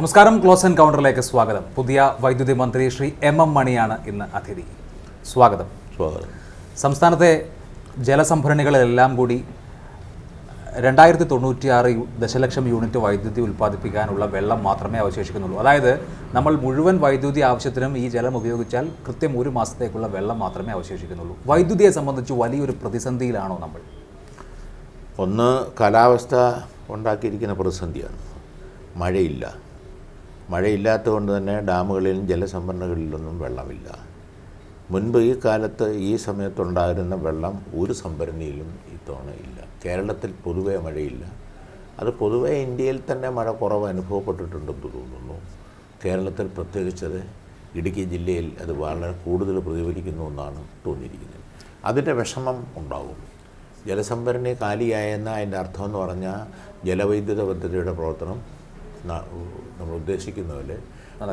നമസ്കാരം. ക്ലോസ് എൻകൗണ്ടറിലേക്ക് സ്വാഗതം. പുതിയ വൈദ്യുതി മന്ത്രി ശ്രീ എം മണിയാണ് ഇന്ന് അതിഥി. സ്വാഗതം. സംസ്ഥാനത്തെ ജലസംഭരണികളെല്ലാം കൂടി 2096 ദശലക്ഷം യൂണിറ്റ് വൈദ്യുതി ഉൽപ്പാദിപ്പിക്കാനുള്ള വെള്ളം മാത്രമേ അവശേഷിക്കുന്നുള്ളൂ. അതായത് നമ്മൾ മുഴുവൻ വൈദ്യുതി ആവശ്യത്തിനും ഈ ജലം ഉപയോഗിച്ചാൽ കൃത്യം ഒരു മാസത്തേക്കുള്ള വെള്ളം മാത്രമേ അവശേഷിക്കുന്നുള്ളൂ. വൈദ്യുതിയെ സംബന്ധിച്ച് വലിയൊരു പ്രതിസന്ധിയിലാണോ നമ്മൾ? ഒന്ന്, കാലാവസ്ഥ ഉണ്ടാക്കിയിരിക്കുന്ന പ്രതിസന്ധിയാണ്. മഴയില്ലാത്തതുകൊണ്ട് തന്നെ ഡാമുകളിലും ജലസംഭരണികളിലൊന്നും വെള്ളമില്ല. മുൻപ് ഈ കാലത്ത് ഈ സമയത്തുണ്ടായിരുന്ന വെള്ളം ഒരു സംഭരണിയിലും ഇത്തവണ ഇല്ല. കേരളത്തിൽ പൊതുവെ മഴയില്ല. അത് പൊതുവെ ഇന്ത്യയിൽ തന്നെ മഴ കുറവ് അനുഭവപ്പെട്ടിട്ടുണ്ടെന്ന് തോന്നുന്നു. കേരളത്തിൽ പ്രത്യേകിച്ചത് ഇടുക്കി ജില്ലയിൽ അത് വളരെ കൂടുതൽ പ്രതിഫലിക്കുന്നു എന്നാണ് തോന്നിയിരിക്കുന്നത്. അതിൻ്റെ വിഷമം ഉണ്ടാവും. ജലസംഭരണി കാലിയായെന്ന അതിൻ്റെ അർത്ഥം എന്ന് പറഞ്ഞാൽ ജലവൈദ്യുത പദ്ധതിയുടെ പ്രവർത്തനം നമ്മൾ ഉദ്ദേശിക്കുന്ന പോലെ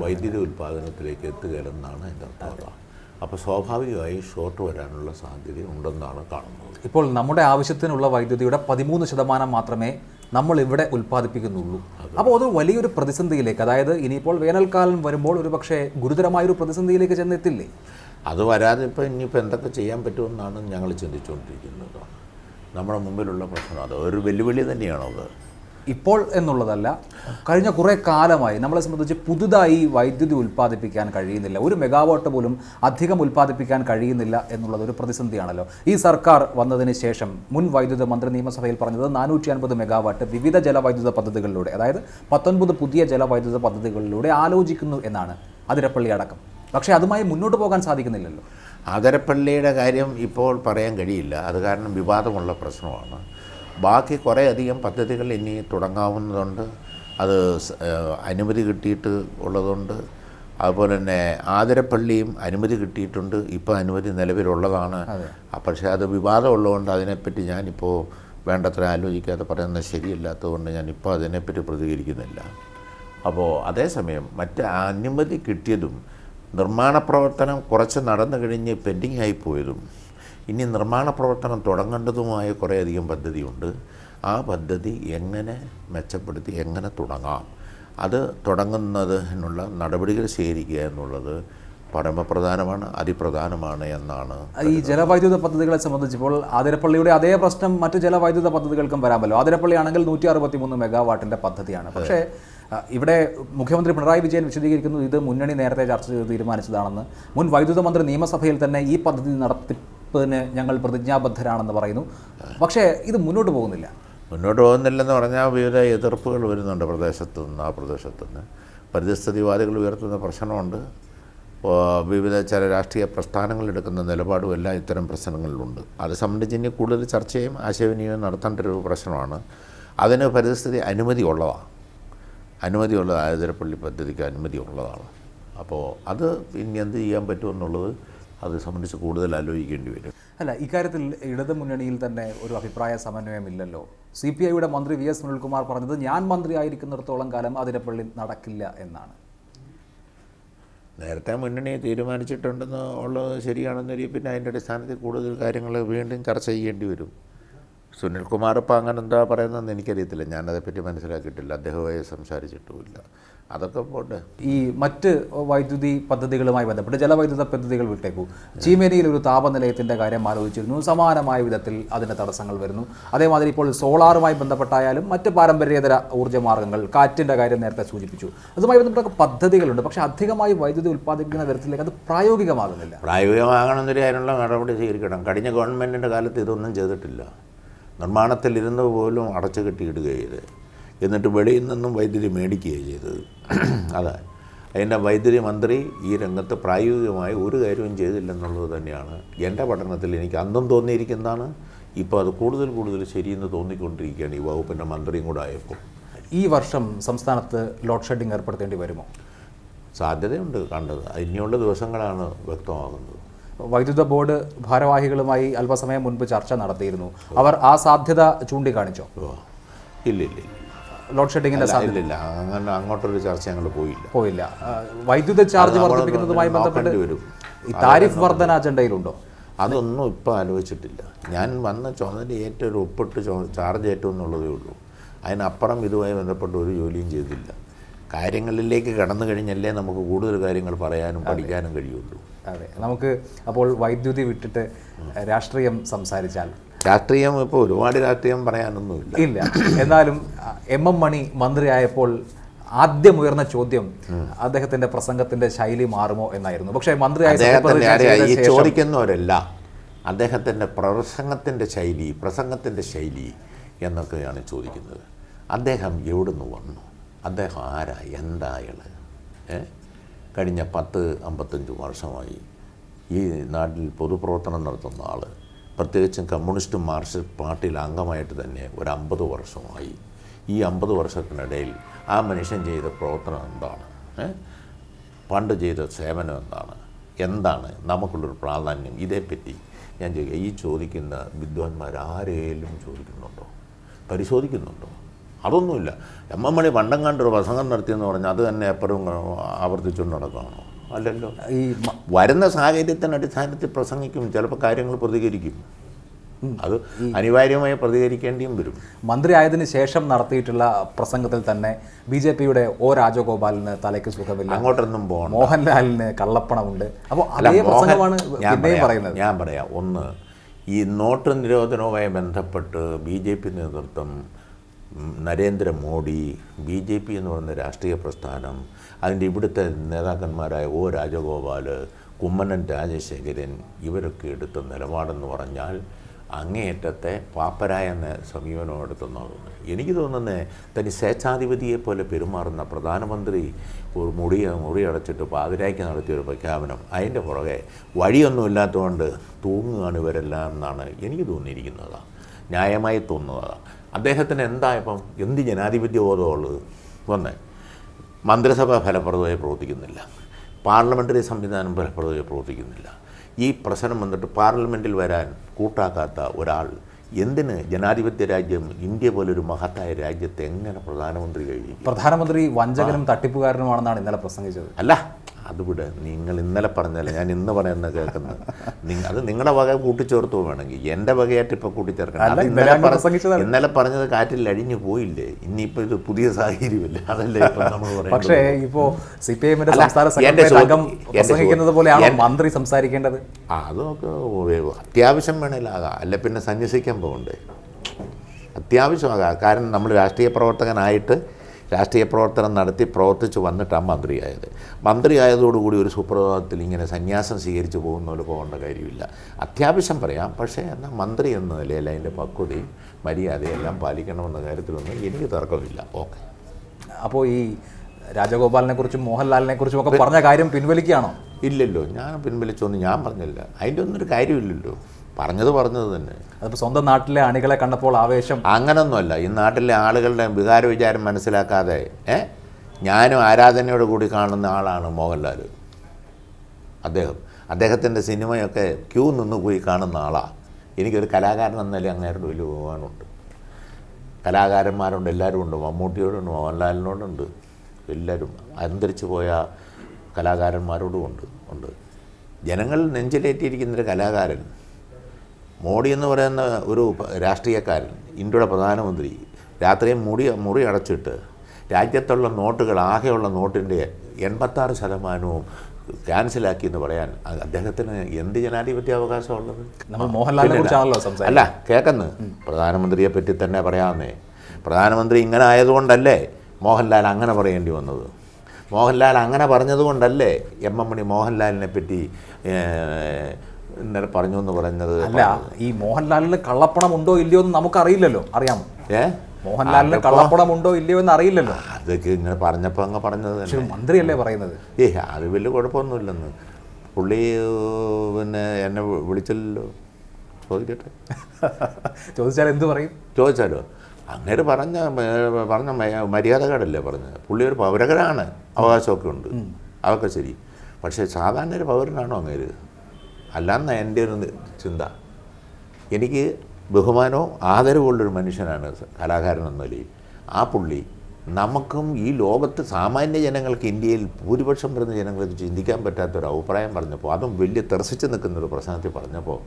വൈദ്യുതി ഉൽപ്പാദനത്തിലേക്ക് എത്തുകയില്ലെന്നാണ് എൻ്റെ അർത്ഥം. അപ്പോൾ സ്വാഭാവികമായി ഷോർട്ട് വരാനുള്ള സാധ്യത ഉണ്ടെന്നാണ് കാണുന്നത്. ഇപ്പോൾ നമ്മുടെ ആവശ്യത്തിനുള്ള വൈദ്യുതിയുടെ 13% മാത്രമേ നമ്മൾ ഇവിടെ ഉൽപ്പാദിപ്പിക്കുന്നുള്ളൂ. അപ്പോൾ അത് വലിയൊരു പ്രതിസന്ധിയിലേക്ക്, അതായത് ഇനിയിപ്പോൾ വേനൽക്കാലം വരുമ്പോൾ ഒരു പക്ഷേ ഗുരുതരമായൊരു പ്രതിസന്ധിയിലേക്ക് ചെന്നെത്തില്ലേ? അത് വരാതെ ഇനിയിപ്പോൾ എന്തൊക്കെ ചെയ്യാൻ പറ്റുമെന്നാണ് ഞങ്ങൾ ചിന്തിച്ചുകൊണ്ടിരിക്കുന്നത്. നമ്മുടെ മുമ്പിലുള്ള പ്രശ്നം അത് ഒരു വെല്ലുവിളി തന്നെയാണത്. ഇപ്പോൾ എന്നുള്ളതല്ല, കഴിഞ്ഞ കുറേ കാലമായി നമ്മളെ സംബന്ധിച്ച് പുതുതായി വൈദ്യുതി ഉൽപ്പാദിപ്പിക്കാൻ കഴിയുന്നില്ല. 1 മെഗാവാട്ട് പോലും അധികം ഉൽപ്പാദിപ്പിക്കാൻ കഴിയുന്നില്ല എന്നുള്ളത് ഒരു പ്രതിസന്ധിയാണല്ലോ. ഈ സർക്കാർ വന്നതിന് ശേഷം മുൻ വൈദ്യുത മന്ത്രി നിയമസഭയിൽ പറഞ്ഞത് 450 മെഗാവാട്ട് വിവിധ ജലവൈദ്യുത പദ്ധതികളിലൂടെ, അതായത് 19 പുതിയ ജലവൈദ്യുത പദ്ധതികളിലൂടെ ആലോചിക്കുന്നു എന്നാണ്, അതിരപ്പള്ളി അടക്കം. പക്ഷേ അതുമായി മുന്നോട്ട് പോകാൻ സാധിക്കുന്നില്ലല്ലോ. അതിരപ്പള്ളിയുടെ കാര്യം ഇപ്പോൾ പറയാൻ കഴിയില്ല. അത് കാരണം വിവാദമുള്ള പ്രശ്നമാണ്. ബാക്കി കുറേ അധികം പദ്ധതികൾ ഇനി തുടങ്ങാവുന്നതുണ്ട്. അത് അനുമതി കിട്ടിയിട്ട് ഉള്ളതുണ്ട്. അതുപോലെ തന്നെ ആതിരപ്പള്ളിയും അനുമതി കിട്ടിയിട്ടുണ്ട്. ഇപ്പോൾ അനുമതി നിലവിലുള്ളതാണ്. പക്ഷേ അത് വിവാദമുള്ളതുകൊണ്ട് അതിനെപ്പറ്റി ഞാനിപ്പോൾ വേണ്ടത്ര ആലോചിക്കാതെ പറയുന്നത് ശരിയല്ലാത്തതുകൊണ്ട് ഞാനിപ്പോൾ അതിനെപ്പറ്റി പ്രതികരിക്കുന്നില്ല. അപ്പോൾ അതേസമയം മറ്റ് അനുമതി കിട്ടിയതും നിർമ്മാണ പ്രവർത്തനം കുറച്ച് നടന്നു കഴിഞ്ഞ് പെൻഡിങ് ആയിപ്പോയതും ഇനി നിർമ്മാണ പ്രവർത്തനം തുടങ്ങേണ്ടതുമായ കുറേയധികം പദ്ധതിയുണ്ട്. ആ പദ്ധതി എങ്ങനെ മെച്ചപ്പെടുത്തി എങ്ങനെ തുടങ്ങാം, അത് തുടങ്ങുന്നതിനുള്ള നടപടികൾ സ്വീകരിക്കുക എന്നുള്ളത് പരമപ്രധാനമാണ്, അതിപ്രധാനമാണ് എന്നാണ്. ഈ ജലവൈദ്യുത പദ്ധതികളെ സംബന്ധിച്ചിപ്പോൾ ആതിരപ്പള്ളിയുടെ അതേ പ്രശ്നം മറ്റ് ജലവൈദ്യുത പദ്ധതികൾക്കും വരാമല്ലോ. ആതിരപ്പള്ളി ആണെങ്കിൽ 163 മെഗാവാട്ടിൻ്റെ പദ്ധതിയാണ്. പക്ഷേ ഇവിടെ മുഖ്യമന്ത്രി പിണറായി വിജയൻ വിശദീകരിക്കുന്നു, ഇത് മുന്നണി നേരത്തെ ചർച്ച ചെയ്ത് തീരുമാനിച്ചതാണെന്ന്. മുൻ വൈദ്യുത മന്ത്രി നിയമസഭയിൽ തന്നെ ഈ പദ്ധതി നടത്തിപ്പിന് ഞങ്ങൾ പ്രതിജ്ഞാബദ്ധരാണെന്ന് പറയുന്നു. പക്ഷേ ഇത് മുന്നോട്ട് പോകുന്നില്ലെന്ന് പറഞ്ഞാൽ വിവിധ എതിർപ്പുകൾ വരുന്നുണ്ട് ആ പ്രദേശത്തുനിന്ന്. പരിസ്ഥിതിവാദികൾ ഉയർത്തുന്ന പ്രശ്നമുണ്ട്. വിവിധ ചില രാഷ്ട്രീയ പ്രസ്ഥാനങ്ങൾ എടുക്കുന്ന നിലപാടും എല്ലാം ഇത്തരം പ്രശ്നങ്ങളിലുണ്ട്. അത് സംബന്ധിച്ച് ഇനി കൂടുതൽ ചർച്ചയും ആശയവിനിമയം നടത്തേണ്ട ഒരു പ്രശ്നമാണ്. അതിന് പരിസ്ഥിതി അനുമതിയുള്ള ആതിരപ്പള്ളി പദ്ധതിക്ക് അനുമതി ഉള്ളതാണ്. അപ്പോൾ അത് ഇനി എന്ത് ചെയ്യാൻ പറ്റുമെന്നുള്ളത് അത് സംബന്ധിച്ച് കൂടുതൽ ആലോചിക്കേണ്ടി വരും. അല്ല, ഇക്കാര്യത്തിൽ ഇടത് മുന്നണിയിൽ തന്നെ ഒരു അഭിപ്രായ സമന്വയമില്ലല്ലോ. CPIയുടെ മന്ത്രി VS സുനിൽകുമാർ പറഞ്ഞത് ഞാൻ മന്ത്രിയായിരിക്കുന്നിടത്തോളം കാലം ആതിരപ്പള്ളി നടക്കില്ല എന്നാണ്. നേരത്തെ മുന്നണി തീരുമാനിച്ചിട്ടുണ്ടെന്ന് ഉള്ളത് ശരിയാണെന്നൊരു പിന്നെ അതിൻ്റെ അടിസ്ഥാനത്തിൽ കൂടുതൽ കാര്യങ്ങൾ വീണ്ടും ചർച്ച ചെയ്യേണ്ടി വരും. സുനിൽകുമാർ ഇപ്പോൾ അങ്ങനെ എന്താ പറയുന്നതെന്ന് എനിക്കറിയത്തില്ല. ഞാനതേപ്പറ്റി മനസ്സിലാക്കിയിട്ടില്ല, അദ്ദേഹവുമായി സംസാരിച്ചിട്ടുമില്ല. അതൊക്കെ പോട്ടെ. ഈ മറ്റ് വൈദ്യുതി പദ്ധതികളുമായി ബന്ധപ്പെട്ട് ജലവൈദ്യുത പദ്ധതികൾ വിട്ടേക്കൂ. ചീമേനിയിൽ ഒരു താപനിലയത്തിൻ്റെ കാര്യം ആലോചിച്ചിരുന്നു. സമാനമായ വിധത്തിൽ അതിൻ്റെ തടസ്സങ്ങൾ വരുന്നു. അതേമാതിരി ഇപ്പോൾ സോളാറുമായി ബന്ധപ്പെട്ടായാലും മറ്റ് പാരമ്പര്യേതര ഊർജ്ജ മാർഗ്ഗങ്ങൾ, കാറ്റിൻ്റെ കാര്യം നേരത്തെ സൂചിപ്പിച്ചു, അതുമായി ബന്ധപ്പെട്ട പദ്ധതികളുണ്ട്. പക്ഷേ അധികമായി വൈദ്യുതി ഉൽപ്പാദിപ്പിക്കുന്ന തരത്തിലേക്ക് അത് പ്രായോഗികമാകുന്നില്ല. പ്രായോഗികമാകണമെന്നൊരു അതിനുള്ള നടപടി സ്വീകരിക്കണം. കഴിഞ്ഞ ഗവൺമെൻറ്റിൻ്റെ കാലത്ത് ഇതൊന്നും ചെയ്തിട്ടില്ല. നിർമ്മാണത്തിലിരുന്ന് പോലും അടച്ചു കെട്ടിയിടുകയത്, എന്നിട്ട് വെളിയിൽ നിന്നും വൈദ്യുതി മേടിക്കുകയാണ് ചെയ്തത്. അതാണ് അതിൻ്റെ വൈദ്യുതി മന്ത്രി ഈ രംഗത്ത് പ്രായോഗികമായി ഒരു കാര്യവും ചെയ്തില്ലെന്നുള്ളത് തന്നെയാണ് എൻ്റെ പഠനത്തിൽ എനിക്ക് അന്നും തോന്നിയിരിക്കുന്നതാണ്. ഇപ്പോൾ അത് കൂടുതൽ ശരിയെന്ന് തോന്നിക്കൊണ്ടിരിക്കുകയാണ് ഈ വകുപ്പിൻ്റെ മന്ത്രിയും കൂടെ ആയപ്പോൾ. ഈ വർഷം സംസ്ഥാനത്ത് ലോഡ് ഷെഡിങ് ഏർപ്പെടുത്തേണ്ടി വരുമോ? സാധ്യതയുണ്ട്, കണ്ടത് ഇനിയുള്ള ദിവസങ്ങളാണ് വ്യക്തമാകുന്നത്. വൈദ്യുത ബോർഡ് ഭാരവാഹികളുമായി അല്പസമയം മുൻപ് ചർച്ച നടത്തിയിരുന്നു. അവർ ആ സാധ്യത ചൂണ്ടിക്കാണിച്ചോ? ഇല്ല, ലോഡ് ഷെഡിങ്ങിന്റെ സാധ്യതയില്ല. അങ്ങനെ അങ്ങോട്ടൊരു ചർച്ച ഞങ്ങൾ പോയില്ല. വൈദ്യുത ചാർജ് വർദ്ധിപ്പിക്കുന്നതുമായി ബന്ധപ്പെട്ട് ഈ താരിഫ് വർധന അജണ്ടയിലുണ്ടോ? അതൊന്നും ഇപ്പോൾ ആലോചിച്ചിട്ടില്ല. ഞാൻ വന്ന ചുമതല ഏറ്റവും ഒപ്പിട്ട് ചാർജ് ഏറ്റവും എന്നുള്ളതേ ഉള്ളൂ. അതിനപ്പുറം ഇതുമായി ബന്ധപ്പെട്ട് ഒരു ജോലിയും ചെയ്തില്ല. കാര്യങ്ങളിലേക്ക് കടന്നു കഴിഞ്ഞല്ലേ നമുക്ക് കൂടുതൽ കാര്യങ്ങൾ പറയാനും പഠിക്കാനും കഴിയുള്ളൂ. അതെ, നമുക്ക് അപ്പോൾ വൈദ്യുതി വിട്ടിട്ട് രാഷ്ട്രീയം സംസാരിച്ചാൽ. രാഷ്ട്രീയം ഇപ്പോൾ ഒരുപാട് രാഷ്ട്രീയം പറയാനൊന്നുമില്ല. ഇല്ല, എന്നാലും എം മണി മന്ത്രിയായപ്പോൾ ആദ്യം ഉയർന്ന ചോദ്യം അദ്ദേഹത്തിന്റെ പ്രസംഗത്തിന്റെ ശൈലി മാറുമോ എന്നായിരുന്നു. പക്ഷേ മന്ത്രിയായി ചോദിക്കുന്നവരല്ല അദ്ദേഹത്തിൻ്റെ പ്രസംഗത്തിൻ്റെ ശൈലി എന്നൊക്കെയാണ് ചോദിക്കുന്നത്. അദ്ദേഹം എവിടുന്ന് വന്നു, അദ്ദേഹം ആരാ, എന്താ അയാൾ? കഴിഞ്ഞ 10-55 വർഷമായി ഈ നാട്ടിൽ പൊതുപ്രവർത്തനം നടത്തുന്ന ആൾ, പ്രത്യേകിച്ചും കമ്മ്യൂണിസ്റ്റ് മാർക്സിസ്റ്റ് പാർട്ടിയിൽ അംഗമായിട്ട് തന്നെ ഒരു 50 വർഷമായി. ഈ 50 വർഷത്തിനിടയിൽ ആ മനുഷ്യൻ ചെയ്ത പ്രവർത്തനം എന്താണ്, പണ്ട് ചെയ്ത സേവനം എന്താണ് നമുക്കുള്ളൊരു പ്രാധാന്യം? ഇതേപ്പറ്റി ഞാൻ ചോദിക്കുക, ഈ ചോദിക്കുന്ന വിദ്വാൻമാർ ആരേലും ചോദിക്കുന്നുണ്ടോ, പരിശോധിക്കുന്നുണ്ടോ? അതൊന്നുമില്ല. എം മണി പണ്ടങ്ങാണ്ടൊരു പ്രസംഗം നടത്തിയെന്ന് പറഞ്ഞാൽ അത് തന്നെ എപ്പോഴും ആവർത്തിച്ചുകൊണ്ട് നടക്കുകയാണോ? അല്ലല്ലോ. ഈ വരുന്ന സാഹചര്യത്തിൻ്റെ അടിസ്ഥാനത്തിൽ പ്രസംഗിക്കും, ചിലപ്പോൾ കാര്യങ്ങൾ പ്രതികരിക്കും. അത് അനിവാര്യമായി പ്രതികരിക്കേണ്ടിയും വരും. മന്ത്രിയായതിനു ശേഷം നടത്തിയിട്ടുള്ള പ്രസംഗത്തിൽ തന്നെ BJPയുടെ O രാജഗോപാലിന് തലയ്ക്ക് സുഖമില്ല, അങ്ങോട്ടൊന്നും പോകണം, മോഹൻലാലിന് കള്ളപ്പണമുണ്ട്. അപ്പോൾ അതേ പ്രസംഗമാണ് പറയുന്നത്. ഞാൻ പറയാം, ഒന്ന്, ഈ നോട്ട് നിരോധനവുമായി ബന്ധപ്പെട്ട് BJP നേതൃത്വം, നരേന്ദ്രമോദി, BJP എന്ന് പറയുന്ന രാഷ്ട്രീയ പ്രസ്ഥാനം, അതിൻ്റെ ഇവിടുത്തെ നേതാക്കന്മാരായ O രാജഗോപാൽ, കുമ്മനം രാജശേഖരൻ, ഇവരൊക്കെ എടുത്ത നിലപാടെന്ന് പറഞ്ഞാൽ അങ്ങേയറ്റത്തെ പാപ്പരായ സമീപനം എടുത്തുന്നതാണ്. എനിക്ക് തോന്നുന്നത് തനി സ്വേച്ഛാധിപതിയെ പോലെ പെരുമാറുന്ന പ്രധാനമന്ത്രി ഒരു മുറി അടച്ചിട്ട് പാതിരായ്ക്ക് നടത്തിയൊരു പ്രഖ്യാപനം, അതിൻ്റെ പുറകെ വഴിയൊന്നുമില്ലാത്തതുകൊണ്ട് തൂങ്ങുകയാണ് ഇവരെല്ലാം എന്നാണ് എനിക്ക് തോന്നിയിരിക്കുന്നത്, ന്യായമായി തോന്നുന്നതാണ്. അദ്ദേഹത്തിന് എന്തായപ്പം എന്ത് ജനാധിപത്യ ബോധമുള്ളത്? ഒന്ന്, മന്ത്രിസഭ ഫലപ്രദമായി പ്രവർത്തിക്കുന്നില്ല, പാർലമെൻ്ററി സംവിധാനം ഫലപ്രദമായി പ്രവർത്തിക്കുന്നില്ല. ഈ പ്രശ്നം വന്നിട്ട് പാർലമെൻറ്റിൽ വരാൻ കൂട്ടാക്കാത്ത ഒരാൾ എന്തിന് ജനാധിപത്യ രാജ്യം, ഇന്ത്യ പോലൊരു മഹത്തായ രാജ്യത്തെ എങ്ങനെ പ്രധാനമന്ത്രി കഴിയും? പ്രധാനമന്ത്രി വഞ്ചകനും തട്ടിപ്പുകാരനുമാണെന്നാണ് ഇന്നലെ പ്രസംഗിച്ചത്. അല്ല, അതുവിടെ നിങ്ങൾ ഇന്നലെ പറഞ്ഞല്ലേ, ഞാൻ ഇന്ന് പറയുന്നത് കേൾക്കുന്നത്. അത് നിങ്ങളുടെ വക കൂട്ടിച്ചേർത്തോ വേണമെങ്കിൽ, എൻ്റെ വകയായിട്ട് ഇപ്പോൾ കൂട്ടിച്ചേർക്കണം. ഇന്നലെ പറഞ്ഞത് കാറ്റിൽ അഴിഞ്ഞു പോയില്ലേ, ഇനിയിപ്പോൾ ഇത് പുതിയ സാഹചര്യമല്ലേ, അതല്ലേ ഇപ്പം നമ്മൾ പറയുന്നത്. പക്ഷേ ഇപ്പോൾ CPIMന്റെ സംസ്ഥാന സെക്രട്ടറി അംഗം പ്രസംഗിക്കുന്നത് പോലെയാണോ മന്ത്രി സംസാരിക്കേണ്ടത്? അതൊക്കെ അത്യാവശ്യം വേണേലാകാം, അല്ല പിന്നെ സന്യസിക്കാൻ പോകണ്ടേ? അത്യാവശ്യമാകാം. കാരണം നമ്മൾ രാഷ്ട്രീയ പ്രവർത്തകനായിട്ട് രാഷ്ട്രീയ പ്രവർത്തനം നടത്തി പ്രവർത്തിച്ച് വന്നിട്ടാണ് മന്ത്രിയായത്. മന്ത്രിയായതോടുകൂടി ഒരു സുപ്രഭാതത്തിൽ ഇങ്ങനെ സന്യാസം സ്വീകരിച്ച് പോകുന്നവർ പോകേണ്ട കാര്യമില്ല. അത്യാവശ്യം പറയാം, പക്ഷേ എന്നാൽ മന്ത്രി എന്ന നിലയിൽ അതിൻ്റെ പക്വതയും മര്യാദയെല്ലാം പാലിക്കണമെന്ന കാര്യത്തിലൊന്നും എനിക്ക് തർക്കമില്ല. ഓക്കെ. അപ്പോൾ ഈ രാജഗോപാലിനെ കുറിച്ചും മോഹൻലാലിനെ കുറിച്ചും ഒക്കെ പറഞ്ഞ കാര്യം പിൻവലിക്കുകയാണോ? ഇല്ലല്ലോ, ഞാൻ പിൻവലിച്ചൊന്നും ഞാൻ പറഞ്ഞില്ല. അതിൻ്റെ ഒന്നും ഒരു കാര്യമില്ലല്ലോ, പറഞ്ഞത് തന്നെ. അതിപ്പോൾ സ്വന്തം നാട്ടിലെ അണികളെ കണ്ടപ്പോൾ ആവേശം. അങ്ങനൊന്നുമല്ല. ഈ നാട്ടിലെ ആളുകളുടെ വികാര വിചാരം മനസ്സിലാക്കാതെ ഞാനും ആരാധനയോട് കൂടി കാണുന്ന ആളാണ് മോഹൻലാൽ. അദ്ദേഹത്തിൻ്റെ സിനിമയൊക്കെ ക്യൂ നിന്ന് പോയി കാണുന്ന ആളാണ്. എനിക്കൊരു കലാകാരൻ എന്നല്ലേ അങ്ങേരോട് വലിയ ബഹുമാനമുണ്ട്. കലാകാരന്മാരുണ്ട്, എല്ലാവരും ഉണ്ട്. മമ്മൂട്ടിയോടുണ്ട്, മോഹൻലാലിനോടുണ്ട്, എല്ലാവരും അന്തരിച്ചു പോയ കലാകാരന്മാരോടും ഉണ്ട്. ജനങ്ങൾ നെഞ്ചിലേറ്റിയിരിക്കുന്നൊരു കലാകാരൻ, മോഡി എന്ന് പറയുന്ന ഒരു രാഷ്ട്രീയക്കാരൻ, ഇന്ത്യയുടെ പ്രധാനമന്ത്രി, രാത്രിയും മുറി അടച്ചിട്ട് രാജ്യത്തുള്ള നോട്ടുകൾ, ആകെയുള്ള നോട്ടിൻ്റെ 86% ക്യാൻസലാക്കി എന്ന് പറയാൻ അദ്ദേഹത്തിന് എന്ത് ജനാധിപത്യ അവകാശമുള്ളത്? അല്ല, കേൾക്കുന്നു, പ്രധാനമന്ത്രിയെ പറ്റി തന്നെ പറയാമെന്നേ. പ്രധാനമന്ത്രി ഇങ്ങനെ ആയതുകൊണ്ടല്ലേ മോഹൻലാൽ അങ്ങനെ പറയേണ്ടി വന്നത്? മോഹൻലാൽ അങ്ങനെ പറഞ്ഞതുകൊണ്ടല്ലേ എം മണി മോഹൻലാലിനെ പറ്റി ഇന്നലെ പറഞ്ഞു എന്ന് പറഞ്ഞത്? അല്ല, ഈ മോഹൻലാലിന് കള്ളപ്പണം ഉണ്ടോ ഇല്ലയോ എന്ന് നമുക്കറിയില്ലല്ലോ, അറിയാമോ? മോഹൻലാലിന് കള്ളപ്പണം ഉണ്ടോ ഇല്ലയോ എന്ന് അറിയില്ലല്ലോ. അതൊക്കെ ഇങ്ങനെ പറഞ്ഞപ്പോൾ അങ്ങ് പറഞ്ഞത് തന്നെ. മന്ത്രിയല്ലേ പറയുന്നത്? അത് വലിയ കുഴപ്പമൊന്നുമില്ലെന്ന്. പുള്ളി പിന്നെ എന്നെ വിളിച്ചില്ലല്ലോ. ചോദിക്കട്ടെ. ചോദിച്ചാൽ എന്ത് പറയും? ചോദിച്ചാലോ? അങ്ങനെ പറഞ്ഞ മര്യാദകേടല്ലേ പറഞ്ഞത്. പുള്ളി ഒരു പൗരകനാണ്, അവകാശമൊക്കെ ഉണ്ട്, അതൊക്കെ ശരി. പക്ഷേ സാധാരണ ഒരു പൗരനാണോ അങ്ങേര്? അല്ലാന്ന എൻ്റെ ഒരു ചിന്ത. എനിക്ക് ബഹുമാനവും ആദരവുള്ളൊരു മനുഷ്യനാണ് കലാകാരൻ എന്ന നിലയിൽ. ആ പുള്ളി നമുക്കും ഈ ലോകത്ത് സാമാന്യ ജനങ്ങൾക്ക്, ഇന്ത്യയിൽ ഭൂരിപക്ഷം വരുന്ന ജനങ്ങൾക്ക് ചിന്തിക്കാൻ പറ്റാത്തൊരു അഭിപ്രായം പറഞ്ഞപ്പോൾ, അതും വലിയ തെറിച്ച് നിൽക്കുന്നൊരു പ്രശ്നത്തിൽ പറഞ്ഞപ്പോൾ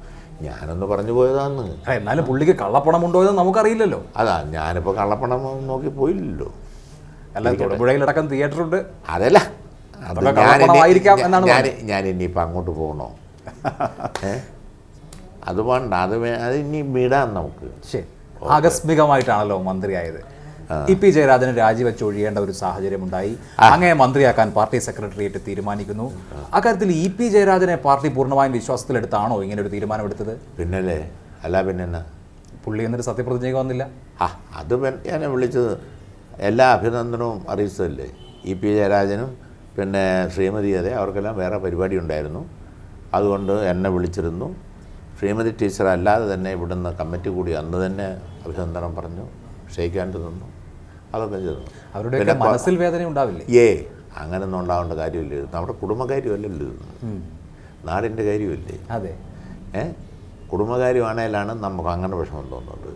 ഞാനൊന്ന് പറഞ്ഞു പോയതാന്ന്. എന്നാലും പുള്ളിക്ക് കള്ളപ്പണം ഉണ്ടോ എന്ന് നമുക്കറിയില്ലല്ലോ. അതാ, ഞാനിപ്പോൾ കള്ളപ്പണം നോക്കി പോയില്ലല്ലോ. അല്ല, തൊടുപുഴയിലടക്കം തിയേറ്ററുണ്ട്. അതല്ല, അത് കള്ളപ്പണമായിരിക്കാം എന്നാണ് ഞാൻ ഇനിയിപ്പോൾ അങ്ങോട്ട് പോകണോ? അത് വേണ്ട, അത് ഇനി വിടാം നമുക്ക്. ശരി, ആകസ്മികമായിട്ടാണല്ലോ മന്ത്രിയായത്. ഇ.പി. ജയരാജന് രാജിവെച്ച് ഒഴിയേണ്ട ഒരു സാഹചര്യം ഉണ്ടായി. അങ്ങനെ മന്ത്രിയാക്കാൻ പാർട്ടി സെക്രട്ടേറിയറ്റ് തീരുമാനിക്കുന്നു. അക്കാര്യത്തിൽ ഇ.പി. ജയരാജനെ പാർട്ടി പൂർണ്ണമായും വിശ്വാസത്തിലെടുത്താണോ ഇങ്ങനെ ഒരു തീരുമാനമെടുത്തത്? പിന്നല്ലേ, അല്ല പിന്നെന്നാ. പുള്ളി എന്നിട്ട് സത്യപ്രതിജ്ഞയ്ക്ക് വന്നില്ല. അത് ഞാൻ വിളിച്ചത് എല്ലാ അഭിനന്ദനവും അറിയിച്ചതല്ലേ. ഇ.പി. ജയരാജനും പിന്നെ ശ്രീമതി, അതെ, അവർക്കെല്ലാം വേറെ പരിപാടി ഉണ്ടായിരുന്നു. അതുകൊണ്ട് എന്നെ വിളിച്ചിരുന്നു. ശ്രീമതി ടീച്ചർ അല്ലാതെ തന്നെ ഇവിടുന്ന് കമ്മിറ്റി കൂടി അന്ന് തന്നെ അഭിനന്ദനം പറഞ്ഞു, ക്ഷയിക്കാണ്ട് നിന്നു, അതൊക്കെ ചെയ്തു. അവരുടെ മനസ്സിൽ വേദന ഉണ്ടാവില്ലേ? അങ്ങനെയൊന്നും ഉണ്ടാവേണ്ട കാര്യമില്ല. ഇത് നമ്മുടെ കുടുംബകാര്യമല്ലല്ലോ, നാടിൻ്റെ കാര്യമല്ലേ. അതെ, കുടുംബകാര്യമാണേലാണ് നമുക്ക് അങ്ങനെ വിഷമം തോന്നുന്നത്.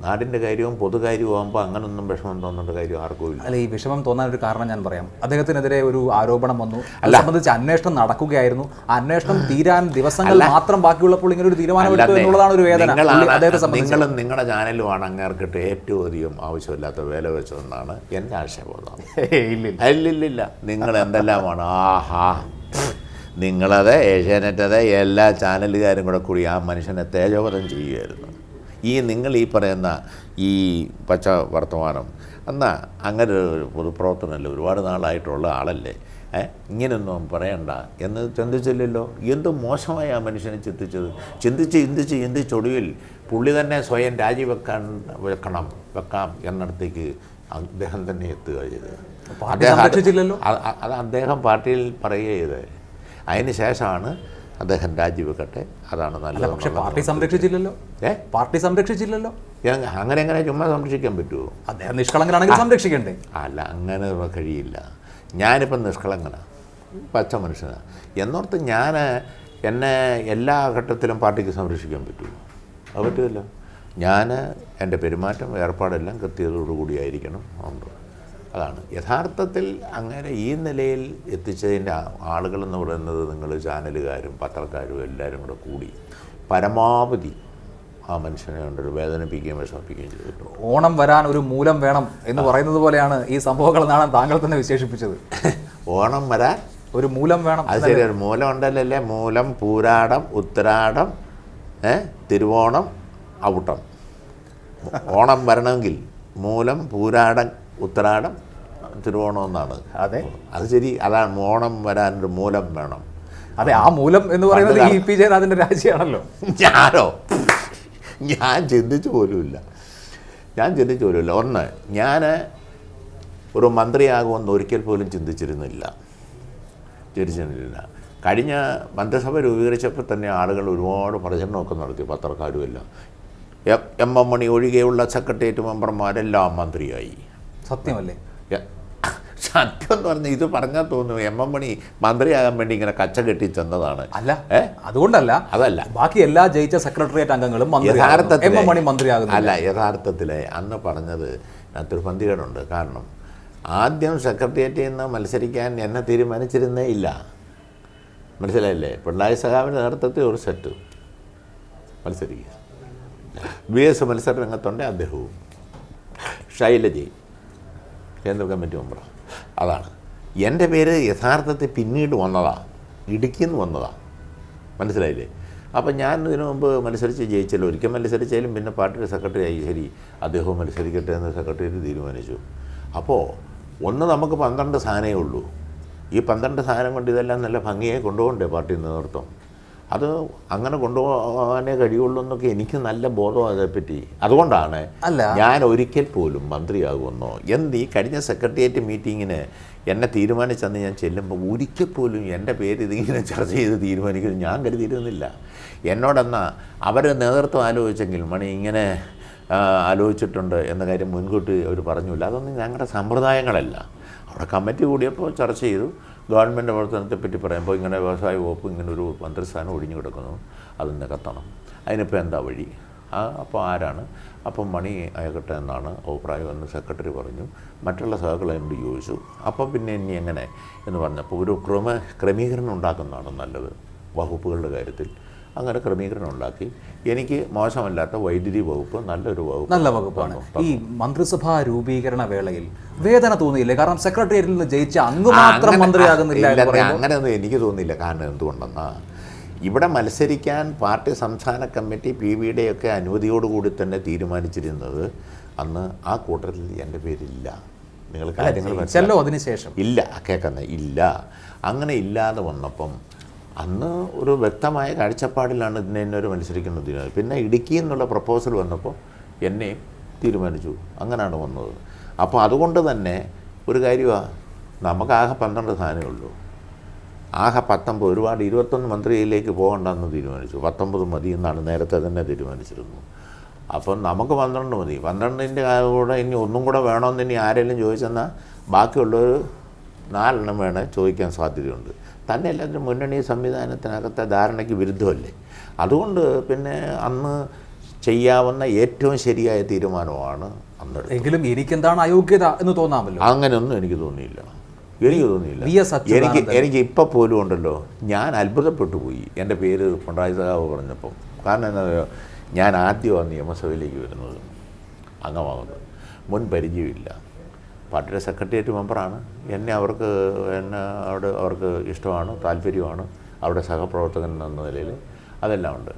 നാടിൻ്റെ കാര്യവും പൊതുകാര്യവും ആകുമ്പോൾ അങ്ങനൊന്നും വിഷമം തോന്നേണ്ട കാര്യം ആർക്കും ഇല്ല. അല്ല, ഈ വിഷമം തോന്നാൻ ഒരു കാരണം ഞാൻ പറയാം. അദ്ദേഹത്തിനെതിരെ ഒരു ആരോപണം വന്നു, അത് സംബന്ധിച്ച് അന്വേഷണം നടക്കുകയായിരുന്നു. അന്വേഷണം തീരാൻ ദിവസങ്ങൾ മാത്രം ബാക്കിയുള്ളപ്പോൾ ഇങ്ങനെ ഒരു തീരുമാനം എടുത്തു എന്നുള്ളതാണ് ഒരു വേദന അദ്ദേഹത്തെ സംബന്ധിച്ച്. നിങ്ങളും നിങ്ങളുടെ ചാനലുമാണ് അങ്ങേർക്കിട്ട് ഏറ്റവും അധികം ആവശ്യമില്ലാത്ത വേല വെച്ചതെന്നാണ് എൻ്റെ ആശയബോധം. ഇല്ലില്ല, നിങ്ങൾ എന്തെല്ലാമാണ്, നിങ്ങളത് ഏഷ്യാനെറ്റ് എല്ലാ ചാനലുകാരും കൂടി ആ മനുഷ്യനെ തേജോവധം ചെയ്യുമായിരുന്നു. നിങ്ങൾ ഈ പറയുന്ന ഈ പച്ച വർത്തമാനം എന്നാൽ അങ്ങനെ ഒരു പൊതുപ്രവർത്തനമല്ലേ, ഒരുപാട് നാളായിട്ടുള്ള ആളല്ലേ, ഇങ്ങനെയൊന്നും പറയണ്ട എന്ന് ചിന്തിച്ചില്ലല്ലോ. എന്ത് മോശമായി ആ മനുഷ്യനെ ചിന്തിച്ചൊടുവിൽ പുള്ളി തന്നെ സ്വയം വെക്കാം എന്നിടത്തേക്ക് അദ്ദേഹം തന്നെ എത്തുക ചെയ്ത്. അത് അദ്ദേഹം പാർട്ടിയിൽ പറയുക ചെയ്ത്. അതിന് ശേഷമാണ് അദ്ദേഹം രാജിവെക്കട്ടെ, അതാണ് നല്ലത്. പക്ഷേ പാർട്ടി സംരക്ഷിച്ചില്ലല്ലോ. പാർട്ടി സംരക്ഷിച്ചില്ലല്ലോ. അങ്ങനെ എങ്ങനെ ചുമ്മാ സംരക്ഷിക്കാൻ പറ്റുമോ? അദ്ദേഹം നിഷ്കളങ്കനാണെങ്കിൽ സംരക്ഷിക്കണ്ടേ? അല്ല, അങ്ങനെ കഴിയില്ല. ഞാനിപ്പം നിഷ്കളങ്കനാണ്, പച്ച മനുഷ്യനാണ് എന്നോർത്ത് എന്നെ എല്ലാ ഘട്ടത്തിലും പാർട്ടിക്ക് സംരക്ഷിക്കാൻ പറ്റുമോ? അത് പറ്റുമല്ലോ. എൻ്റെ പെരുമാറ്റം ഏർപ്പാടെല്ലാം കൃത്യതയോടുകൂടിയായിരിക്കണം. ഉണ്ട്, അതാണ് യഥാർത്ഥത്തിൽ അങ്ങനെ ഈ നിലയിൽ എത്തിച്ചതിൻ്റെ ആളുകളെന്ന് പറയുന്നത് നിങ്ങൾ ചാനലുകാരും പത്രക്കാരും എല്ലാവരും കൂടി പരമാവധി ആ മനുഷ്യനെ കൊണ്ടൊരു വേദനിപ്പിക്കുകയും വിഷമിപ്പിക്കുകയും ചെയ്തിട്ടുണ്ട്. ഓണം വരാൻ ഒരു മൂലം വേണം എന്ന് പറയുന്നത് പോലെയാണ് ഈ സംഭവങ്ങളെന്നാണ് താങ്കൾ തന്നെ വിശേഷിപ്പിച്ചത്. ഓണം വരാൻ ഒരു മൂലം വേണം. അത് ശരി, ഒരു മൂലം ഉണ്ടല്ലേ. മൂലം, പൂരാടം, ഉത്തരാടം, തിരുവോണം, ഔട്ടം. ഓണം വരണമെങ്കിൽ മൂലം, പൂരാടം, ഉത്തരാടം, തിരുവോണം എന്നാണ്. അതെ, അത് ശരി. അതാണ് ഓണം വരാനൊരു മൂലം വേണം. അതെ, ആ മൂലം എന്ന് പറയുന്നത് ഇ.പി. ജയരാജൻ്റെ രാജിയാണല്ലോ. ഞാൻ ചിന്തിച്ചു പോലുമില്ല. ഒന്ന്, ഞാൻ ഒരു മന്ത്രിയാകുമെന്ന് ഒരിക്കൽ പോലും ചിന്തിച്ചിരുന്നില്ല. കഴിഞ്ഞ മന്ത്രിസഭ രൂപീകരിച്ചപ്പോൾ തന്നെ ആളുകൾ ഒരുപാട് പ്രചരണമൊക്കെ നടത്തി, പത്രക്കാരും എല്ലാം. എം മണി ഒഴികെയുള്ള സെക്രട്ടേറിയറ്റ് മെമ്പർമാരെല്ലാം മന്ത്രിയായി. സത്യമല്ലേ? സത്യം എന്ന് പറഞ്ഞാൽ ഇത് പറഞ്ഞാൽ തോന്നുന്നു എം മണി മന്ത്രിയാകാൻ വേണ്ടി ഇങ്ങനെ കച്ച കെട്ടി ചെന്നതാണ്. അല്ല, അതുകൊണ്ടല്ല, അതല്ല, ബാക്കി എല്ലാ ജയിച്ച സെക്രട്ടേറിയറ്റ് അംഗങ്ങളും മന്ത്രിയാകുന്നു. അല്ല, യഥാർത്ഥത്തിൽ അന്ന് പറഞ്ഞത് തിരുപ്പന്തികേടുണ്ട്. കാരണം ആദ്യം സെക്രട്ടേറിയറ്റിൽ നിന്ന് മത്സരിക്കാൻ എന്നെ തീരുമാനിച്ചിരുന്നേ ഇല്ല. മനസ്സിലായില്ലേ? പിണറായി സഖാവിൻ്റെ നേതൃത്വത്തിൽ ഒരു സെറ്റ് മത്സരിക്കുക. VS മത്സര രംഗത്തുണ്ട് അദ്ദേഹവും, ശൈലജയും കേന്ദ്ര കമ്മിറ്റി മെമ്പറാണ്. അതാണ് എൻ്റെ പേര് യഥാർത്ഥത്തിൽ പിന്നീട് വന്നതാണ്, ഇടുക്കിയിൽ നിന്ന് വന്നതാണ്. മനസ്സിലായില്ലേ? അപ്പം ഞാൻ ഇതിനു മുമ്പ് മത്സരിച്ച് ജയിച്ചല്ലോ. ഒരിക്കൽ മത്സരിച്ചാലും പിന്നെ പാർട്ടിയുടെ സെക്രട്ടറി ആയി. ശരി, അദ്ദേഹവും മത്സരിക്കട്ടെ എന്ന് സെക്രട്ടറി തീരുമാനിച്ചു. അപ്പോൾ നമുക്ക് 12 സ്ഥാനമേ ഉള്ളൂ. ഈ 12 സ്ഥാനം കൊണ്ട് ഇതെല്ലാം നല്ല ഭംഗിയായി കൊണ്ടുപോകണ്ടേ പാർട്ടി നേതൃത്വം? അത് അങ്ങനെ കൊണ്ടുപോകാനേ കഴിയുള്ളൂ എന്നൊക്കെ എനിക്ക് നല്ല ബോധം അതേപ്പറ്റി. അതുകൊണ്ടാണ് ഞാൻ ഒരിക്കൽ പോലും മന്ത്രിയാകുമെന്നോ ഈ കഴിഞ്ഞ സെക്രട്ടേറിയറ്റ് മീറ്റിങ്ങിന് എന്നെ തീരുമാനിച്ചെന്ന് ഞാൻ ചെല്ലുമ്പോൾ ഒരിക്കൽ പോലും എൻ്റെ പേര് ഇതിങ്ങനെ ചർച്ച ചെയ്ത് തീരുമാനിക്കുന്നത് ഞാൻ കരുതിയിരുന്നില്ല. എന്നോടെന്നാൽ അവർ നേതൃത്വം ആലോചിച്ചെങ്കിൽ മണി ഇങ്ങനെ ആലോചിച്ചിട്ടുണ്ട് എന്ന കാര്യം മുൻകൂട്ടി അവർ പറഞ്ഞില്ല. അതൊന്നും ഞങ്ങളുടെ സമ്പ്രദായങ്ങളല്ല. അവിടെ കമ്മിറ്റി കൂടിയപ്പോൾ ചർച്ച ചെയ്തു. ഗവൺമെൻറ് പ്രവർത്തനത്തെപ്പറ്റി പറയുമ്പോൾ ഇങ്ങനെ വ്യവസായ വകുപ്പ് ഇങ്ങനൊരു മന്ത്രിസ്ഥാനം ഒഴിഞ്ഞു കിടക്കുന്നു, അത് നികത്തണം. അതിനിപ്പോൾ എന്താ വഴി? അപ്പോൾ ആരാണ്? അപ്പം മണി ആയിക്കട്ടെ എന്നാണ് അഭിപ്രായം എന്ന് സെക്രട്ടറി പറഞ്ഞു. മറ്റുള്ള സഹകളെ എന്നോട് ചോദിച്ചു. അപ്പം പിന്നെ ഇനി എങ്ങനെ എന്ന് പറഞ്ഞപ്പോൾ ഒരു ക്രമീകരണം ഉണ്ടാക്കുന്നതാണ് നല്ലത് വകുപ്പുകളുടെ കാര്യത്തിൽ. അങ്ങനെ ക്രമീകരണം ഉണ്ടാക്കി. എനിക്ക് മോശമല്ലാത്ത വൈദ്യുതി വകുപ്പ് നല്ലൊരു വകുപ്പ്, നല്ല വകുപ്പാണ്. ഈ മന്ത്രിസഭാ രൂപീകരണ വേളയിൽ വേദന തോന്നിയില്ലേ? കാരണം സെക്രട്ടേറിയറ്റിൽ നിന്ന് ജയിച്ച അങ്ങ് മാത്രം മന്ത്രിയാകുന്നില്ല എന്ന് പറയുമ്പോൾ അങ്ങനെയൊന്നും എനിക്ക് തോന്നിയില്ല. കാരണം എന്തുകൊണ്ടെന്നാ, ഇവിടെ മത്സരിക്കാൻ പാർട്ടി സംസ്ഥാന കമ്മിറ്റി PVയുടെയൊക്കെ അനുമതിയോടുകൂടി തന്നെ തീരുമാനിച്ചിരുന്നത്. അന്ന് ആ കൂട്ടത്തിൽ എൻ്റെ പേരില്ല. നിങ്ങൾ കാര്യങ്ങൾ മനസ്സിലല്ലോ അതിനുശേഷം ഇല്ല കേൾക്കുന്ന ഇല്ല. അങ്ങനെ ഇല്ലാതെ വന്നപ്പം അന്ന് ഒരു വ്യക്തമായ കാഴ്ചപ്പാടിലാണ് ഇതിനെ ഒരു മത്സരിക്കുന്നത്. പിന്നെ ഇടുക്കി എന്നുള്ള പ്രപ്പോസൽ വന്നപ്പോൾ എന്നെയും തീരുമാനിച്ചു. അങ്ങനെയാണ് വന്നത്. അപ്പോൾ അതുകൊണ്ട് തന്നെ ഒരു കാര്യമാണ്, നമുക്ക് ആകെ 12 സ്ഥാനമേ ഉള്ളൂ. ആകെ 19, ഒരുപാട് 21 മന്ത്രിയിലേക്ക് പോകണ്ടെന്ന് തീരുമാനിച്ചു. 19 മതി എന്നാണ് നേരത്തെ തന്നെ തീരുമാനിച്ചിരുന്നു. അപ്പം നമുക്ക് 12 മതി. 12ൻ്റെ കൂടെ ഇനി ഒന്നും കൂടെ വേണമെന്ന് ഇനി ആരെങ്കിലും ചോദിച്ചെന്നാൽ ബാക്കിയുള്ളൊരു 4 വേണേൽ ചോദിക്കാൻ സാധ്യതയുണ്ട്. തന്നെ എല്ലാത്തിനും മുന്നണി സംവിധാനത്തിനകത്തെ ധാരണയ്ക്ക് വിരുദ്ധമല്ലേ. അതുകൊണ്ട് പിന്നെ അന്ന് ചെയ്യാവുന്ന ഏറ്റവും ശരിയായ തീരുമാനമാണ് അന്ന്. എങ്കിലും എനിക്കെന്താണ് അയോഗ്യത എന്ന് തോന്നാമല്ലോ. അങ്ങനെയൊന്നും എനിക്ക് തോന്നിയില്ല. എനിക്ക് ഇപ്പം പോലും ഉണ്ടല്ലോ, ഞാൻ അത്ഭുതപ്പെട്ടു പോയി എൻ്റെ പേര് പിണറായി സഖാവ് പറഞ്ഞപ്പം. കാരണം എന്താ, ഞാൻ ആദ്യമാണ് നിയമസഭയിലേക്ക് വരുന്നത്, അംഗമാകുന്നത്. മുൻ പരിചയമില്ല. പാർട്ടിയുടെ സെക്രട്ടേറിയറ്റ് മെമ്പറാണ്. എന്നെ അവർക്ക് ഇഷ്ടമാണ്, താല്പര്യമാണ്. അവിടെ സഹപ്രവർത്തകൻ എന്ന നിലയിൽ അതെല്ലാം ഉണ്ട്.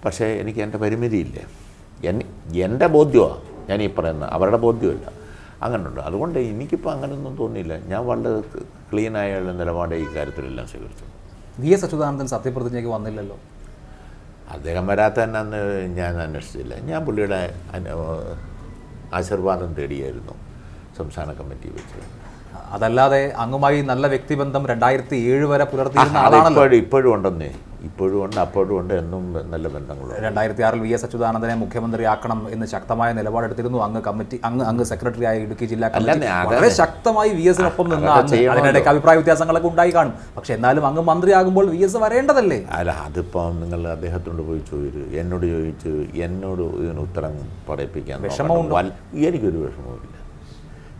പക്ഷേ എനിക്ക് എൻ്റെ പരിമിതിയില്ലേ. എൻ്റെ ബോധ്യമാണ് ഞാൻ ഈ പറയുന്നത്, അവരുടെ ബോധ്യമില്ല. അങ്ങനെയുണ്ട്. അതുകൊണ്ട് എനിക്കിപ്പോൾ അങ്ങനെയൊന്നും തോന്നിയില്ല. ഞാൻ വളരെ ക്ലീനായ നിലപാട് ഈ കാര്യത്തിലെല്ലാം സ്വീകരിച്ചു. VS അച്യുതാനന്ദൻ സത്യപ്രതിജ്ഞയ്ക്ക് വന്നില്ലല്ലോ. അദ്ദേഹം വരാത്ത തന്നെ അന്ന് ഞാൻ അന്വേഷിച്ചില്ല. ഞാൻ പുള്ളിയുടെ ആശീർവാദം തേടിയായിരുന്നു സംസ്ഥാന കമ്മിറ്റി വെച്ചത്. അതല്ലാതെ അങ്ങുമായി നല്ല വ്യക്തിബന്ധം 2007 വരെ പുലർത്തിയിരുന്ന ആളാണല്ലോ. ഇപ്പോഴും ഉണ്ടെന്നേ. ഇപ്പോഴും ഉണ്ട്, അപ്പോഴും ഉണ്ട്, എന്നും നല്ല ബന്ധങ്ങളുണ്ട്. 2006 VS അച്യുതാനന്ദനെ മുഖ്യമന്ത്രിയാക്കണം എന്ന് ശക്തമായ നിലപാടെടുത്തിരുന്നു അങ്ങ് സെക്രട്ടറിയായ ഇടുക്കി ജില്ലാ കമ്മിറ്റി. വളരെ ശക്തമായി VSനൊപ്പം നിന്ന് അതിനിടയ്ക്ക് അഭിപ്രായ വ്യത്യാസങ്ങളൊക്കെ ഉണ്ടായി കാണും. പക്ഷെ എന്നാലും അങ്ങ് മന്ത്രിയാകുമ്പോൾ VS വരേണ്ടതല്ലേ? അല്ല, അതിപ്പം നിങ്ങൾ അദ്ദേഹത്തോട് പോയി ചോദിച്ചു, എന്നോട് ചോദിച്ചു, എന്നോട് ഇതിന് ഉത്തരം പറയിപ്പിക്കാൻ വിഷമമുണ്ടോ? എനിക്കൊരു വിഷമവുമില്ല.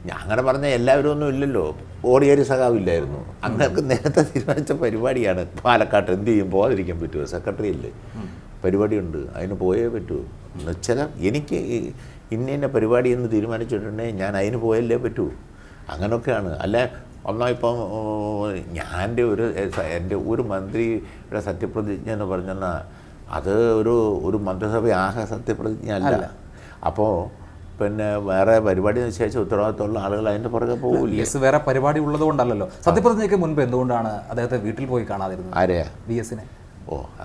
ഞാൻ അങ്ങനെ പറഞ്ഞ എല്ലാവരും ഒന്നും ഇല്ലല്ലോ. ഓടിയേരി സഖാവില്ലായിരുന്നു. അങ്ങനെയൊക്കെ നേരത്തെ തീരുമാനിച്ച പരിപാടിയാണ്. പാലക്കാട്ട് എന്ത് ചെയ്യും, പോകാതിരിക്കാൻ പറ്റുമോ? സെക്രട്ടറി അല്ലേ, പരിപാടിയുണ്ട്, അതിന് പോയേ പറ്റൂ. എന്നുവെച്ചാൽ എനിക്ക് ഇന്ന പരിപാടി എന്ന് തീരുമാനിച്ചിട്ടുണ്ടെങ്കിൽ ഞാൻ അതിന് പോയല്ലേ പറ്റൂ. അങ്ങനെയൊക്കെയാണ്. അല്ല ഒന്നായിപ്പം എൻ്റെ ഒരു മന്ത്രിയുടെ സത്യപ്രതിജ്ഞ എന്ന് പറഞ്ഞെന്നാൽ അത് ഒരു മന്ത്രിസഭ ആകെ സത്യപ്രതിജ്ഞ അല്ല. അപ്പോൾ പിന്നെ വേറെ പരിപാടി നിശ്ചയിച്ച ഉത്തരവാദിത്തമുള്ള ആളുകൾ അതിൻ്റെ പുറകെ പോകില്ല. വേറെ പരിപാടി ഉള്ളതുകൊണ്ടല്ലോ. സത്യപ്രതിജ്ഞയ്ക്ക് മുൻപ് എന്തുകൊണ്ടാണ് അദ്ദേഹത്തെ വീട്ടിൽ പോയി കാണാതിരുന്നത്? ആരെയാ? VSനെ.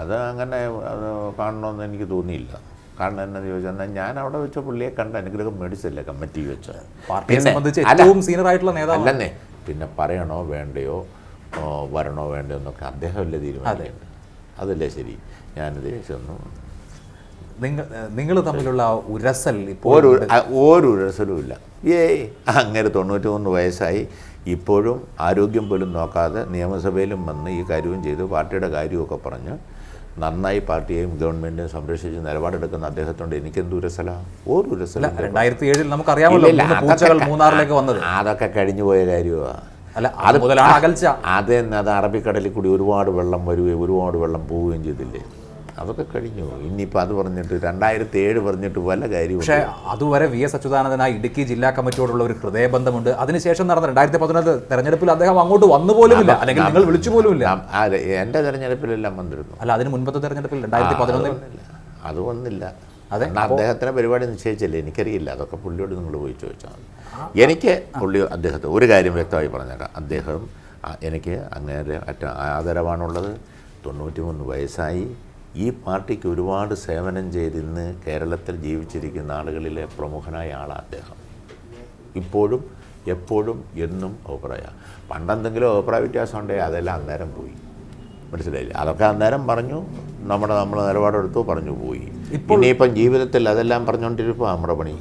അത് അങ്ങനെ അത് കാണണമെന്ന് എനിക്ക് തോന്നിയില്ല. കാരണം എന്താണെന്ന് ചോദിച്ചാൽ ഞാൻ അവിടെ വെച്ച പുള്ളിയെ കണ്ട അനുഗ്രഹം മേടിച്ചല്ലേ കമ്മിറ്റി വെച്ച്. പാർട്ടിയെ സംബന്ധിച്ച് ഏറ്റവും സീനിയർ ആയിട്ടുള്ള നേതാവ് അല്ലെന്നേ. പിന്നെ പറയണോ വേണ്ടയോ, വരണോ വേണ്ടയോ എന്നൊക്കെ അദ്ദേഹമല്ലേ തീരുമാനിക്കുന്നത്. അതല്ലേ ശരി. ഞാനിത് ചെന്നു. നിങ്ങൾ തമ്മിലുള്ള ഉരസൽ ഒരു ഉരസലും ഇല്ല. അങ്ങനെ 93 വയസ്സായി ഇപ്പോഴും ആരോഗ്യം പോലും നോക്കാതെ നിയമസഭയിലും വന്ന് ഈ കാര്യവും ചെയ്ത് പാർട്ടിയുടെ കാര്യമൊക്കെ പറഞ്ഞ് നന്നായി പാർട്ടിയെയും ഗവൺമെൻറ്റിനെയും സംരക്ഷിച്ച് നിലപാടെടുക്കുന്ന അദ്ദേഹത്തോണ്ട് എനിക്കെന്ത് ഉരസലാണ്? ഒരു ഉരസല. 2007 നമുക്കറിയാമല്ലോ മൂന്നാറിലേക്ക് വന്നത്. അതൊക്കെ കഴിഞ്ഞു പോയ കാര്യമാണ്. അല്ല, അത് മുതലാണ് അകൽച്ച. അത് അറബിക്കടലിൽ കൂടി ഒരുപാട് വെള്ളം വരികയും ഒരുപാട് വെള്ളം പോവുകയും ചെയ്തില്ലേ. അതൊക്കെ കഴിഞ്ഞു. ഇനിയിപ്പോൾ അത് പറഞ്ഞിട്ട് 2007 പറഞ്ഞിട്ട് വല്ല കാര്യവും. പക്ഷേ അതുവരെ VS അച്യുതാനന്ദനായി ഇടുക്കി ജില്ലാ കമ്മിറ്റിയോടുള്ള ഒരു ഹൃദയബന്ധമുണ്ട്. അതിനുശേഷം നടന്ന 2014 തെരഞ്ഞെടുപ്പിൽ അദ്ദേഹം അങ്ങോട്ട് വന്നു പോലുമില്ല, അല്ലെങ്കിൽ നിങ്ങൾ വിളിച്ചു പോലുമില്ല. അതെ, എൻ്റെ തെരഞ്ഞെടുപ്പിലെല്ലാം വന്നിരുന്നു. അല്ല, അതിന് മുൻപത്തെ തെരഞ്ഞെടുപ്പിൽ 2011 അത് വന്നില്ല. അദ്ദേഹത്തിൻ്റെ പരിപാടി നിശ്ചയിച്ചല്ലേ, എനിക്കറിയില്ല. അതൊക്കെ പുള്ളിയോട് നിങ്ങൾ പോയി ചോദിച്ചാൽ മതി. എനിക്ക് അദ്ദേഹത്തെ ഒരു കാര്യം വ്യക്തമായി പറഞ്ഞേക്കാം. അദ്ദേഹം എനിക്ക് അങ്ങേരെ ആദരവാണുള്ളത്. 93 വയസ്സായി ഈ പാർട്ടിക്ക് ഒരുപാട് സേവനം ചെയ്തിരുന്ന് കേരളത്തിൽ ജീവിച്ചിരിക്കുന്ന ആളുകളിലെ പ്രമുഖനായ ആളാണ് അദ്ദേഹം. ഇപ്പോഴും എപ്പോഴും എന്നും അഭിപ്രായം. പണ്ടെന്തെങ്കിലും അഭിപ്രായ വ്യത്യാസം ഉണ്ടെങ്കിൽ അതെല്ലാം അന്നേരം പോയി. മനസ്സിലായില്ലേ? അതൊക്കെ അന്നേരം പറഞ്ഞു, നമ്മൾ നിലപാടെടുത്തു, പറഞ്ഞു പോയി. ഇനിയിപ്പം ജീവിതത്തിൽ അതെല്ലാം പറഞ്ഞുകൊണ്ടിരിപ്പോൾ നമ്മുടെ പണി.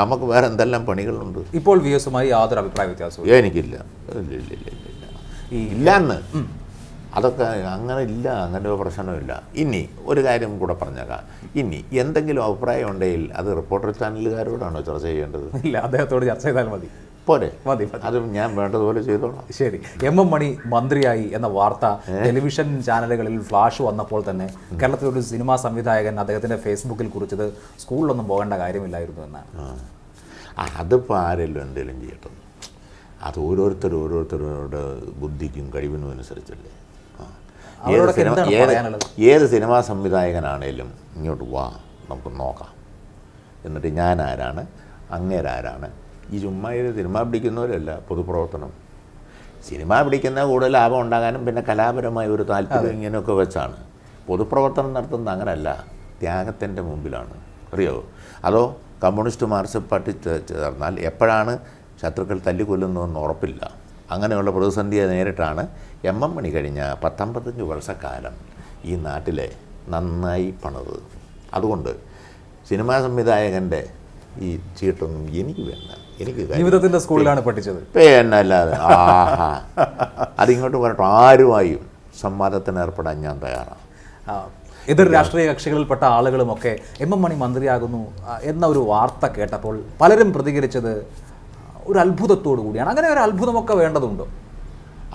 നമുക്ക് വേറെ എന്തെല്ലാം പണികളുണ്ട്. ഇപ്പോൾ VSുമായി യാതൊരു അഭിപ്രായ വ്യത്യാസവും എനിക്കില്ല. ഇല്ലന്ന് അതൊക്കെ അങ്ങനെ ഇല്ല. അങ്ങനെ ഒരു പ്രശ്നമില്ല. ഇനി ഒരു കാര്യം കൂടെ പറഞ്ഞേക്കാം. ഇനി എന്തെങ്കിലും അഭിപ്രായം ഉണ്ടെങ്കിൽ അത് റിപ്പോർട്ടർ ചാനലുകാരോടാണോ ചർച്ച ചെയ്യേണ്ടത്? ഇല്ല, അദ്ദേഹത്തോട് ചർച്ച ചെയ്താൽ മതി. പോരെ, മതി. അതും ഞാൻ വേണ്ടതുപോലെ ചെയ്തോളാം. ശരി. എം മണി മന്ത്രിയായി എന്ന വാർത്ത ടെലിവിഷൻ ചാനലുകളിൽ ഫ്ലാഷ് വന്നപ്പോൾ തന്നെ കേരളത്തിലൊരു സിനിമാ സംവിധായകൻ അദ്ദേഹത്തിൻ്റെ ഫേസ്ബുക്കിൽ കുറിച്ചത് സ്കൂളിലൊന്നും പോകേണ്ട കാര്യമില്ലായിരുന്നു എന്നാണ്. അതിപ്പോൾ ആരെങ്കിലും എന്തെങ്കിലും ചെയ്യട്ടെ, അത് ഓരോരുത്തരുടെ ബുദ്ധിക്കും കഴിവിനും അനുസരിച്ചല്ലേ. ഏത് സിനിമാ സംവിധായകനാണേലും ഇങ്ങോട്ട് വാ, നമുക്ക് നോക്കാം. എന്നിട്ട് ഞാൻ ആരാണ്, അങ്ങേരാരാണ്. ഈ ചുമ്മാ ഇത് സിനിമ പിടിക്കുന്നവരല്ല പൊതുപ്രവർത്തനം. സിനിമ പിടിക്കുന്ന കൂടുതൽ ലാഭം ഉണ്ടാകാനും പിന്നെ കലാപരമായ ഒരു താല്പര്യം ഇങ്ങനെയൊക്കെ വെച്ചാണ്. പൊതുപ്രവർത്തനം നടത്തുന്നത് അങ്ങനല്ല, ത്യാഗത്തിൻ്റെ മുമ്പിലാണ്. അറിയോ? അതോ കമ്മ്യൂണിസ്റ്റ് മാർക്സിസ്റ്റ് പാർട്ടി ചേർന്നാൽ എപ്പോഴാണ് ശത്രുക്കൾ തല്ലിക്കൊല്ലുന്നതെന്ന് ഉറപ്പില്ല. അങ്ങനെയുള്ള പ്രതിസന്ധിയെ നേരിട്ടാണ് എം മണി കഴിഞ്ഞ 19 വർഷക്കാലം ഈ നാട്ടിലെ നന്നായി പണിത്. അതുകൊണ്ട് സിനിമാ സംവിധായകൻ്റെ ഈ ചീട്ടൊന്നും എനിക്ക് വേണ്ട. എനിക്ക് ജീവിതത്തിൻ്റെ സ്കൂളിലാണ് പഠിച്ചത് എന്നല്ലാതെ അതിങ്ങോട്ട് പറയട്ടെ, ആരുമായും സംവാദത്തിന് ഏർപ്പെടാൻ ഞാൻ തയ്യാറാണ്. എതിർ രാഷ്ട്രീയ കക്ഷികളിൽപ്പെട്ട ആളുകളുമൊക്കെ എം മണി മന്ത്രിയാകുന്നു എന്ന ഒരു വാർത്ത കേട്ടപ്പോൾ പലരും പ്രതികരിച്ചത് ഒരു അത്ഭുതത്തോടു കൂടിയാണ്. അങ്ങനെ ഒരു അത്ഭുതമൊക്കെ വേണ്ടതുണ്ടോ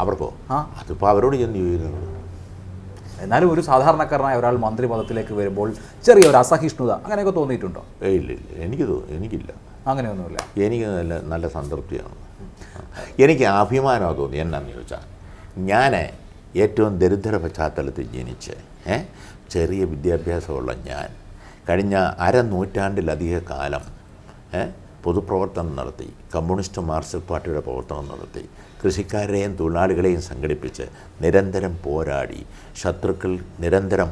അവർക്കോ? അതിപ്പോൾ അവരോട് ചെന്ന് ചോദിക്കുന്നത്. എന്നാലും ഒരു സാധാരണക്കാരനായ ഒരാൾ മന്ത്രി പദത്തിലേക്ക് വരുമ്പോൾ ചെറിയൊരു അസഹിഷ്ണുത അങ്ങനെയൊക്കെ തോന്നിയിട്ടുണ്ടോ? ഇല്ല, എനിക്കില്ല. അങ്ങനെയൊന്നുമില്ല. എനിക്ക് നല്ല സംതൃപ്തിയാണ്. എനിക്ക് അഭിമാനമാണ് തോന്നി. എന്നാന്ന് ചോദിച്ചാൽ, ഞാൻ ഏറ്റവും ദരിദ്ര പശ്ചാത്തലത്തിൽ ജനിച്ച് ചെറിയ വിദ്യാഭ്യാസമുള്ള ഞാൻ കഴിഞ്ഞ അരനൂറ്റാണ്ടിലധിക കാലം പൊതുപ്രവർത്തനം നടത്തി, കമ്മ്യൂണിസ്റ്റ് മാർക്സിസ്റ്റ് പാർട്ടിയുടെ പ്രവർത്തനം നടത്തി, കൃഷിക്കാരെയും തൊഴിലാളികളെയും സംഘടിപ്പിച്ച് നിരന്തരം പോരാടി, ശത്രുക്കൾ നിരന്തരം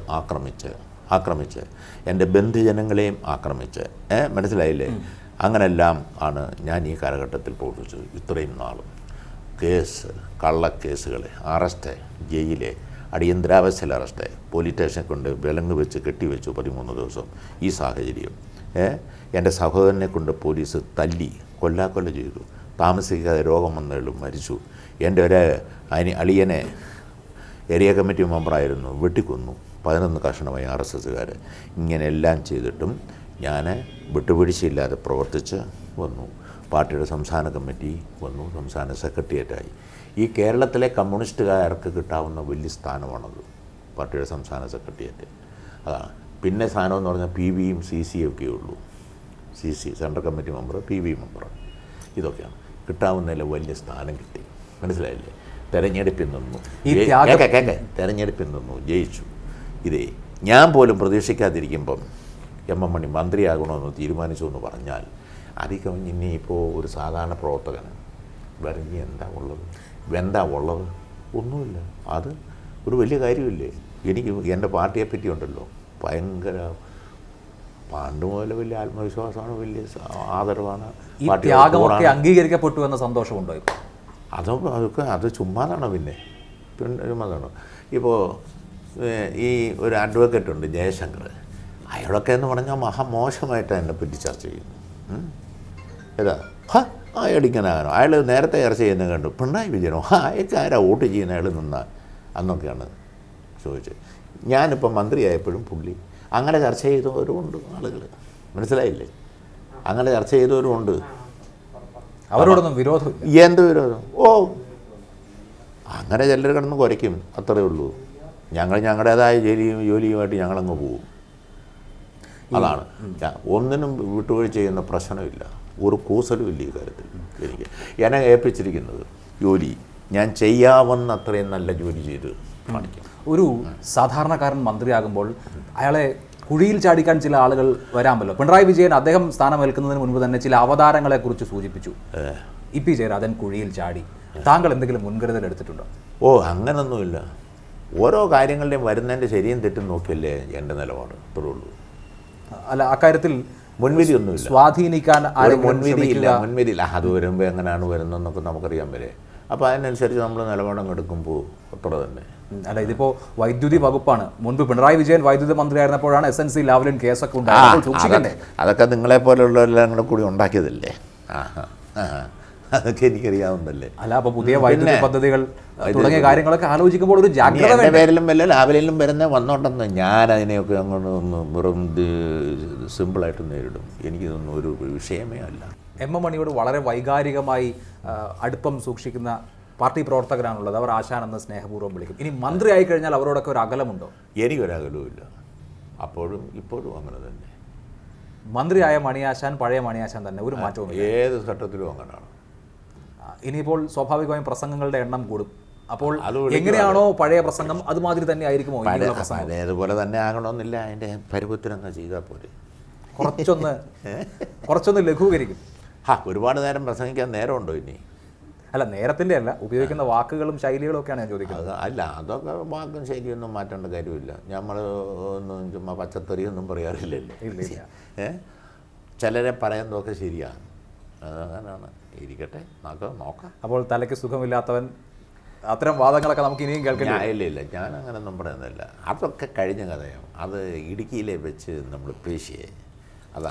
ആക്രമിച്ച് എൻ്റെ ബന്ധുജനങ്ങളെയും ആക്രമിച്ച്, മനസ്സിലായില്ലേ? അങ്ങനെല്ലാം ആണ് ഞാൻ ഈ കാലഘട്ടത്തിൽ പ്രവർത്തിച്ചത്. ഇത്രയും നാളും കേസ്, കള്ളക്കേസുകൾ, അറസ്റ്റ്, ജയില്, അടിയന്തരാവസ്ഥയിൽ അറസ്റ്റ്, പോലീസ് സ്റ്റേഷനെ കൊണ്ട് വിലങ്ങ് വെച്ച് കെട്ടിവെച്ചു 13 ദിവസം. ഈ സാഹചര്യം എൻ്റെ സഹോദരനെ കൊണ്ട് പോലീസ് തല്ലി കൊല്ലാക്കൊല്ല ചെയ്തു. താമസിക്കാതെ രോഗം വന്നയാളും മരിച്ചു. എൻ്റെ ഒരു അളിയനെ ഏരിയ കമ്മിറ്റി മെമ്പറായിരുന്നു, വെട്ടിക്കൊന്നു 11 കഷണമായി RSSകാർ. ഇങ്ങനെയെല്ലാം ചെയ്തിട്ടും ഞാൻ വിട്ടുവീഴ്ചയില്ലാതെ പ്രവർത്തിച്ച് വന്നു. പാർട്ടിയുടെ സംസ്ഥാന കമ്മിറ്റി വന്നു, സംസ്ഥാന സെക്രട്ടേറിയറ്റായി. ഈ കേരളത്തിലെ കമ്മ്യൂണിസ്റ്റുകാർക്ക് കിട്ടാവുന്ന വലിയ സ്ഥാനമാണത്, പാർട്ടിയുടെ സംസ്ഥാന സെക്രട്ടേറിയറ്റ്. അതാണ്. പിന്നെ സ്ഥാനമെന്ന് പറഞ്ഞാൽ PV യും CC ഒക്കെ ഉള്ളൂ. CC central committee member, PV member, ഇതൊക്കെയാണ് കിട്ടാവുന്നതിൽ വലിയ സ്ഥാനം കിട്ടി. മനസ്സിലായില്ലേ? തെരഞ്ഞെടുപ്പിൽ നിന്നു തെരഞ്ഞെടുപ്പിൽ നിന്നു ജയിച്ചു. ഇതേ ഞാൻ പോലും പ്രതീക്ഷിക്കാതിരിക്കുമ്പം എം മണി മന്ത്രിയാകണമെന്ന് തീരുമാനിച്ചു എന്ന് പറഞ്ഞാൽ അധികം ഇനിയിപ്പോൾ ഒരു സാധാരണ പ്രവർത്തകന് വരഞ്ഞ് എന്താ ഉള്ളത് ഒന്നുമില്ല. അത് ഒരു വലിയ കാര്യമില്ലേ? എനിക്ക് എൻ്റെ പാർട്ടിയെ പറ്റി ഉണ്ടല്ലോ ഭയങ്കര പണ്ട് മുതൽ വലിയ ആത്മവിശ്വാസമാണ്, വലിയ ആദരവാണ്. ത്യാഗമൊക്കെ അംഗീകരിക്കപ്പെട്ടു എന്ന സന്തോഷമുണ്ടോ? അതൊക്കെ അത് ചുമ്മാതാണോ? പിന്നെ ചുമ്മാതാണോ? ഇപ്പോൾ ഈ ഒരു അഡ്വക്കേറ്റ് ഉണ്ട് ജയശങ്കർ, അയാളൊക്കെ എന്ന് പറഞ്ഞാൽ മഹാമോശമായിട്ടാണ് എന്നെ പറ്റി ചർച്ച ചെയ്യുന്നത്. അയാളിങ്ങനാകാനോ? അയാൾ നേരത്തെ ചർച്ച ചെയ്യുന്നത് കണ്ടു, പിണറായി വിജയനോ അയാൾക്ക് ആരാ വോട്ട് ചെയ്യുന്ന അയാൾ നിന്നാൽ അന്നൊക്കെയാണ് ചോദിച്ചത്. ഞാനിപ്പോൾ മന്ത്രിയായപ്പോഴും പുള്ളി അങ്ങനെ ചർച്ച ചെയ്തവരുമുണ്ട് ആളുകൾ. മനസ്സിലായില്ലേ? അങ്ങനെ ചർച്ച ചെയ്തവരുമുണ്ട്. അവരോടൊന്നും വിരോധം? എന്ത് വിരോധം? അങ്ങനെ ചിലർ കിടന്ന് കുരയ്ക്കും, അത്രയേ ഉള്ളൂ. ഞങ്ങളുടേതായ ജോലിയുമായിട്ട് ഞങ്ങളങ്ങ് പോവും. അതാണ്. ഒന്നിനും വിട്ടുവീഴ്ച ചെയ്യുന്ന പ്രശ്നമില്ല, ഒരു കൂസലും ഇല്ല ഈ കാര്യത്തിൽ. എനിക്ക് എന്നെ ഏൽപ്പിച്ചിരിക്കുന്നത് ജോലി ഞാൻ ചെയ്യാവുന്ന അത്രയും നല്ല ജോലി ചെയ്ത് കാണിക്കും. ഒരു സാധാരണക്കാരൻ മന്ത്രിയാകുമ്പോൾ അയാളെ കുഴിയിൽ ചാടിക്കാൻ ചില ആളുകൾ വരാമല്ലോ. പിണറായി വിജയൻ അദ്ദേഹം സ്ഥാനമേൽക്കുന്നതിന് മുൻപ് തന്നെ ചില അവതാരങ്ങളെക്കുറിച്ച് സൂചിപ്പിച്ചു. ഇ.പി. ജയരാജൻ കുഴിയിൽ ചാടി. താങ്കൾ എന്തെങ്കിലും മുൻകരുതൽ എടുത്തിട്ടുണ്ടോ? അങ്ങനൊന്നുമില്ല. ഓരോ കാര്യങ്ങളുടെയും വരുന്നതിൻ്റെ ശരിയും തെറ്റും നോക്കിയല്ലേ എൻ്റെ നിലപാട്. അത്രേ ഉള്ളൂ. അല്ല, അക്കാര്യത്തിൽ മുൻവിധിയൊന്നുമില്ല. സ്വാധീനിക്കാൻ മുൻവിധിയില്ല. അത് വരുമ്പോൾ എങ്ങനെയാണ് വരുന്നതെന്നൊക്കെ നമുക്കറിയാൻ വരെ. അപ്പോൾ അതിനനുസരിച്ച് നമ്മൾ നിലപാടം എടുക്കുമ്പോൾ അത്ര തന്നെ. അല്ല, ഇതിപ്പോൾ വൈദ്യുതി വകുപ്പാണ്. മുൻപ് പിണറായി വിജയൻ വൈദ്യുതി മന്ത്രിയായിരുന്നപ്പോഴാണ് SNC ലാവ്ലിൻ കേസൊക്കെ ഉണ്ടായത്. അതൊക്കെ നിങ്ങളെപ്പോലെയുള്ളവരെല്ലാം കൂടെ കൂടി ഉണ്ടാക്കിയതല്ലേ. അതൊക്കെ എനിക്കറിയാവുന്നല്ലേ. അല്ല, അപ്പോൾ പുതിയ വൈദ്യുതി പദ്ധതികൾ തുടങ്ങിയ കാര്യങ്ങളൊക്കെ ആലോചിക്കുമ്പോൾ ഒരു ജാഗ്രത. എൻ്റെ പേരിലും വല്ല ലാവലിലും വരുന്ന വന്നോണ്ടെന്ന് ഞാൻ അതിനെയൊക്കെ അങ്ങോട്ട് ഒന്ന് വെറും സിമ്പിളായിട്ട് നേരിടും. എനിക്കിതൊന്നും ഒരു വിഷയമേ അല്ല. എം എം മണിയോട് വളരെ വൈകാരികമായി അടുപ്പം സൂക്ഷിക്കുന്ന പാർട്ടി പ്രവർത്തകരാണുള്ളത്. അവർ ആശാൻ എന്ന് സ്നേഹപൂർവ്വം വിളിക്കും. ഇനി മന്ത്രി ആയി കഴിഞ്ഞാൽ അവരോടൊക്കെ ഒരു അകലമുണ്ടോ? എനിക്കൊരകലവുമില്ല. അപ്പോഴും ഇപ്പോഴും അങ്ങനെ തന്നെ. മന്ത്രിയായ മണിയാശാൻ പഴയ മണിയാശാൻ തന്നെ, ഒരു മാറ്റവും ഏത് ഘട്ടത്തിലും അങ്ങനെയാണ്. ഇനിയിപ്പോൾ സ്വാഭാവികമായും പ്രസംഗങ്ങളുടെ എണ്ണം കൂടും. അപ്പോൾ അത് എങ്ങനെയാണോ പഴയ പ്രസംഗം അതുമാതിരി തന്നെ ആയിരിക്കുമോ? അതേപോലെ തന്നെ ആകണമെന്നില്ല. അതിൻ്റെ പരുവത്തിനങ്ങ് ചെയ്താൽ പോരെ. കുറച്ചൊന്ന് ലഘൂകരിക്കും. ഒരുപാട് നേരം പ്രസംഗിക്കാൻ നേരമുണ്ടോ ഇനി? അല്ല, നേരത്തിൻ്റെ അല്ല, ഉപയോഗിക്കുന്ന വാക്കുകളും ശൈലികളും ഒക്കെയാണ് ഞാൻ ചോദിക്കുന്നത്. അല്ല, അതൊക്കെ വാക്കും ശൈലിയൊന്നും മാറ്റേണ്ട കാര്യമില്ല. നമ്മൾ ഒന്നും ചുമ്മാ പച്ചത്തെറിയൊന്നും പറയാറില്ലല്ലോ. ചിലരെ പറയുന്നതൊക്കെ ശരിയാണ്. അതങ്ങനെയാണ്. ഇരിക്കട്ടെ, നമുക്ക് നോക്കാം. അപ്പോൾ തലയ്ക്ക് സുഖമില്ലാത്തവൻ അത്തരം വാദങ്ങളൊക്കെ നമുക്ക് ഇനിയും കേൾക്കാം. ഇല്ല, ഞാൻ അങ്ങനെയൊന്നും പറയുന്നില്ല. അതൊക്കെ കഴിഞ്ഞ കഥയാണ്. അത് ഇടുക്കിയിലെ വെച്ച് നമ്മൾ പേശിയേ, അത്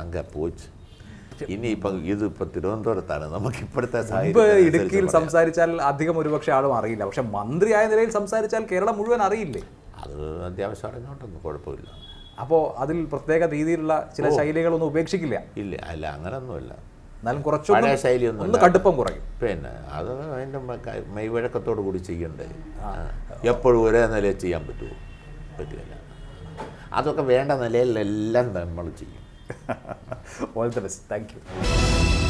അങ്ങ പോച്ച്. ഇനിയിപ്പം ഇതിപ്പോൾ തിരുവനന്തപുരത്താണ്. നമുക്ക് ഇപ്പോഴത്തെ ഇടുക്കിയിൽ സംസാരിച്ചാൽ അധികം ഒരുപക്ഷെ ആളും അറിയില്ല. പക്ഷെ മന്ത്രിയായ നിലയിൽ സംസാരിച്ചാൽ കേരളം മുഴുവൻ അറിയില്ലേ? അത് അത്യാവശ്യം അറിഞ്ഞോട്ടൊന്നും കുഴപ്പമില്ല. അപ്പോൾ അതിൽ പ്രത്യേക രീതിയിലുള്ള ചില ശൈലികളൊന്നും ഉപേക്ഷിക്കില്ല? ഇല്ല, അല്ല, അങ്ങനെയൊന്നുമില്ല. എന്നാലും കുറച്ചുകൂടെ ശൈലിയൊന്നും കടുപ്പം കുറയും. പിന്നെ അത് അതിൻ്റെ മെയ്വഴക്കത്തോടു കൂടി ചെയ്യണ്ടേ. എപ്പോഴും ഒരേ നിലയിൽ ചെയ്യാൻ പറ്റുമോ? പറ്റില്ല. അതൊക്കെ വേണ്ട നിലയിലെല്ലാം നമ്മൾ ചെയ്യും. All the best. Thank you.